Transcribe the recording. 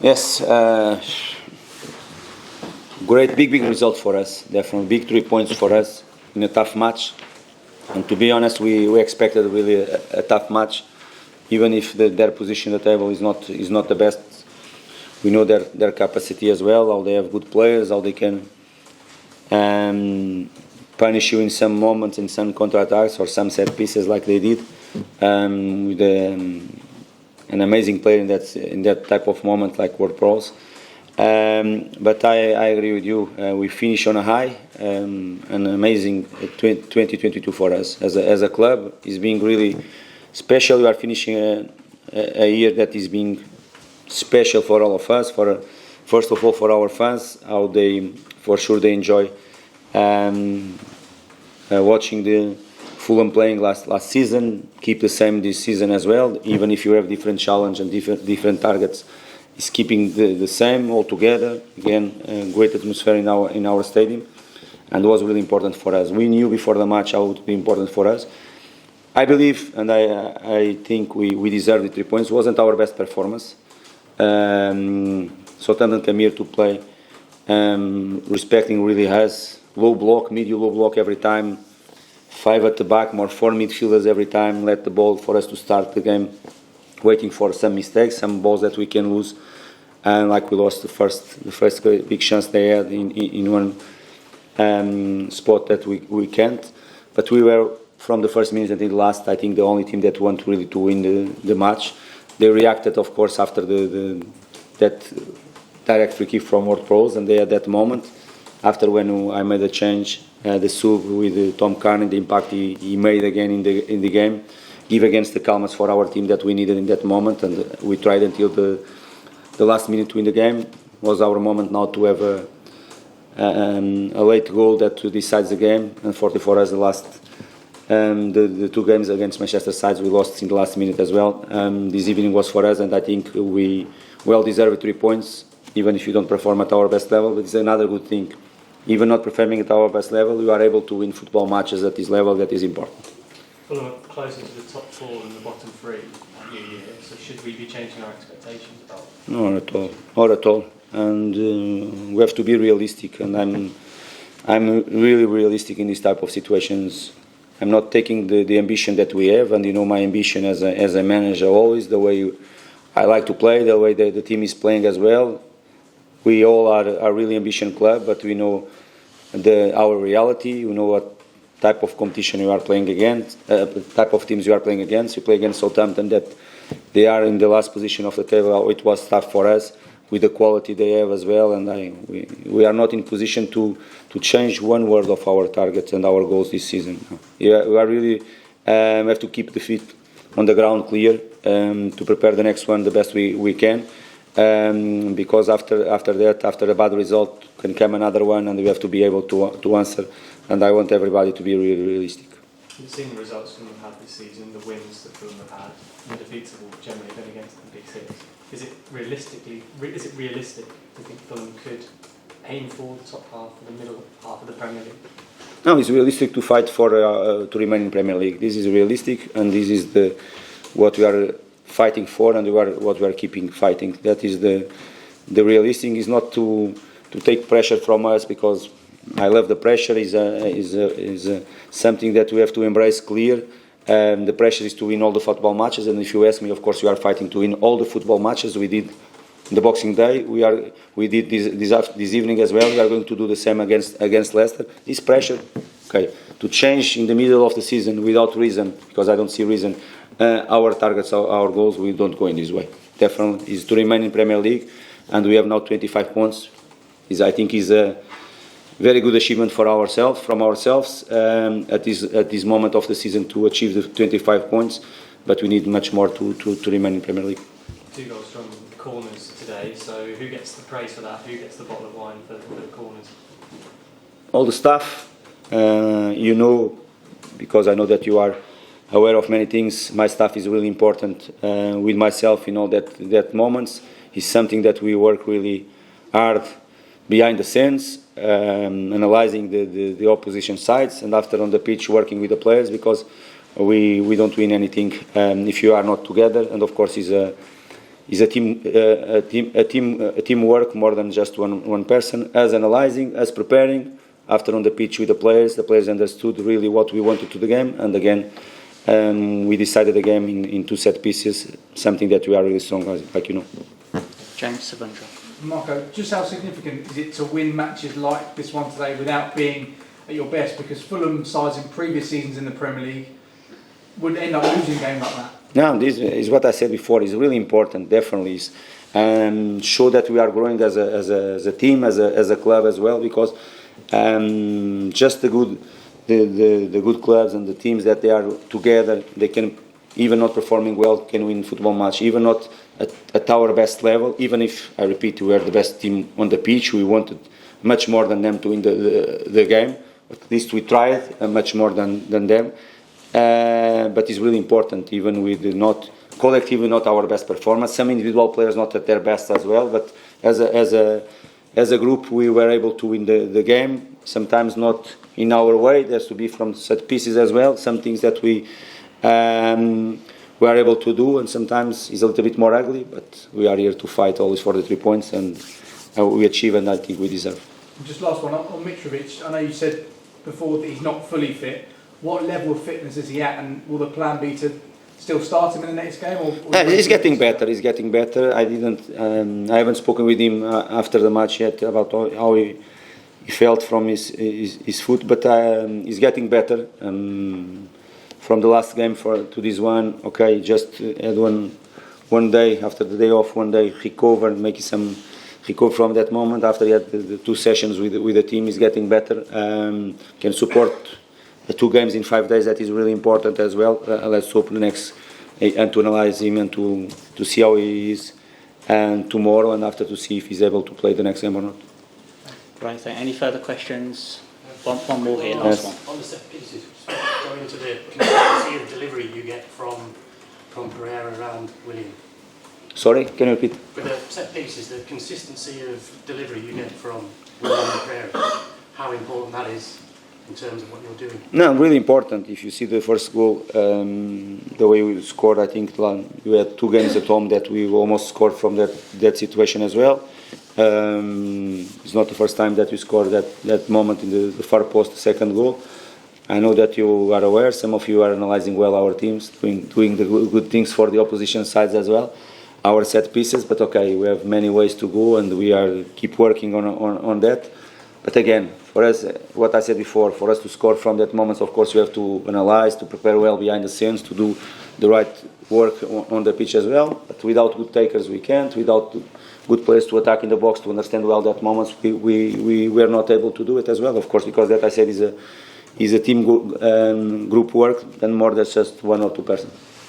Yes, great, big result for us. Definitely, big 3 points for us in a tough match. And to be honest, we expected really a tough match, even if their position at the table is not the best. We know their capacity as well, how they have good players, how they can punish you in some moments, in some counter-attacks or some set pieces like they did, with an amazing player in that type of moment like Ward Prowse. But I agree with you. We finish on a high. An amazing 2022 for us as a club is being really special. We are finishing a year that is being special for all of us. First of all, for our fans, how they for sure they enjoy watching the Fulham playing last season. Keep the same this season as well. Even if you have different challenge and different targets, is keeping the same altogether. Again, great atmosphere in our stadium, and was really important for us. We knew before the match how it would be important for us. I believe, and I think we deserved the 3 points. It wasn't our best performance. Southampton came here to play, respecting really has low block, medium low block every time, 5 at the back, more 4 midfielders every time, let the ball for us to start the game, waiting for some mistakes, some balls that we can lose, and like we lost the first big chance they had in one spot that we can't. But we were, from the first minute until the last, I think the only team that wanted really to win the match. They reacted, of course, after that direct free kick from Ward Prowse, and they had that moment after when I made a change, the sub with Tom Carney, the impact he made again in the game, give against the calmness for our team that we needed in that moment, and we tried until the last minute to win the game. Was our moment now to have a late goal that decides the game. Unfortunately for us, the 2 games against Manchester sides we lost in the last minute as well. This evening was for us, and I think we well deserved 3 points, even if you don't perform at our best level. But it's another good thing. Even not performing at our best level, you are able to win football matches at this level. That is important. Fulham are closer to the top 4 than the bottom 3 that New Year, so should we be changing our expectations about? No, not at all. And we have to be realistic, and I'm really realistic in this type of situations. I'm not taking the ambition that we have, and my ambition as a manager always, the way I like to play, the way the team is playing as well. We all are a really ambitious club, but we know our reality. We know what type of competition you are playing against, type of teams you are playing against. You play against Southampton, that they are in the last position of the table. It was tough for us with the quality they have as well, and we are not in position to change one word of our targets and our goals this season. Yeah, we are really have to keep the feet on the ground clear to prepare the next one the best we can. Because after a bad result can come another one, and we have to be able to answer. And I want everybody to be really realistic. You've seen the results Fulham have had this season, the wins that Fulham have had, and the defeats have all generally been against the big 6. Is it realistic to think Fulham could aim for the top half or the middle half of the Premier League? No, it's realistic to fight for to remain in Premier League. This is realistic, and this is what we are fighting for, and what we are keeping fighting. That is the realistic is not to take pressure from us, because I love the pressure. Is something that we have to embrace clear. The pressure is to win all the football matches, and if you ask me, of course, we are fighting to win all the football matches. We did the Boxing Day. We did this evening as well. We are going to do the same against Leicester. This pressure, okay, to change in the middle of the season without reason, because I don't see reason. Our targets, our goals, we don't go in this way. Definitely is to remain in Premier League, and we have now 25 points. I think is a very good achievement from ourselves at this moment of the season to achieve the 25 points. But we need much more to remain in Premier League. 2 goals from corners today. So who gets the praise for that? Who gets the bottle of wine for the corners? All the staff, because I know that you are aware of many things. My staff is really important with myself in all that moments. It's something that we work really hard behind the scenes, analyzing the opposition sides, and after on the pitch working with the players, because we don't win anything if you are not together. And of course, is a teamwork more than just one person. Us analyzing, us preparing. After on the pitch with the players understood really what we wanted to the game, and again, we decided the game in 2 set pieces, something that we are really strong, like you know. James Sabundra. Marco, just how significant is it to win matches like this one today without being at your best? Because Fulham sides in previous seasons in the Premier League would end up losing a game like that. No, this is what I said before. It's really important, definitely, is show that we are growing as a team, as a club as well. Because just the good clubs and the teams that they are together, they can, even not performing well, can win football match. Even not at our best level. Even if, I repeat, we are the best team on the pitch, we wanted much more than them to win the game. At least we tried much more than them. But it's really important, even with not collectively not our best performance. Some individual players not at their best as well, but as a group we were able to win the game. Sometimes not in our way. It has to be from set pieces as well. Some things that we are able to do, and sometimes it's a little bit more ugly. But we are here to fight always for the 3 points, and we achieve, and I think we deserve. Just last one on Mitrovic. I know you said before that he's not fully fit. What level of fitness is he at, and will the plan be to still start him in the next game? Or he's getting better. He's getting better. I haven't spoken with him after the match yet about how he felt from his foot, but he's getting better. From the last game to this one, okay, just had one day after the day off, one day recover from that moment. After he had the 2 sessions with the team, he's getting better. Can support the 2 games in 5 days. That is really important as well. Let's hope the next and to analyze him and to see how he is, and tomorrow and after to see if he's able to play the next game or not. Right. So any further questions? One more here. Last one. On the set pieces, going into the consistency of delivery you get from Pereira around William. Sorry, can you repeat? With the set pieces, the consistency of delivery you get from William and Pereira, how important that is in terms of what you're doing? No, really important. If you see the first goal, the way we scored, I think we had 2 games at home that we almost scored from that situation as well. It's not the first time that we scored that moment in the far post, the second goal. I know that you are aware. Some of you are analysing well our teams, doing the good things for the opposition sides as well. Our set pieces, but okay, we have many ways to go, and we keep working on that. But again, for us, what I said before, for us to score from that moment, of course, we have to analyse, to prepare well behind the scenes, to do the right work on the pitch as well. But without good takers, we can't. Without good players to attack in the box, to understand well that moments, we were not able to do it as well. Of course, because that I said is a team group work, and more than just 1 or 2 persons.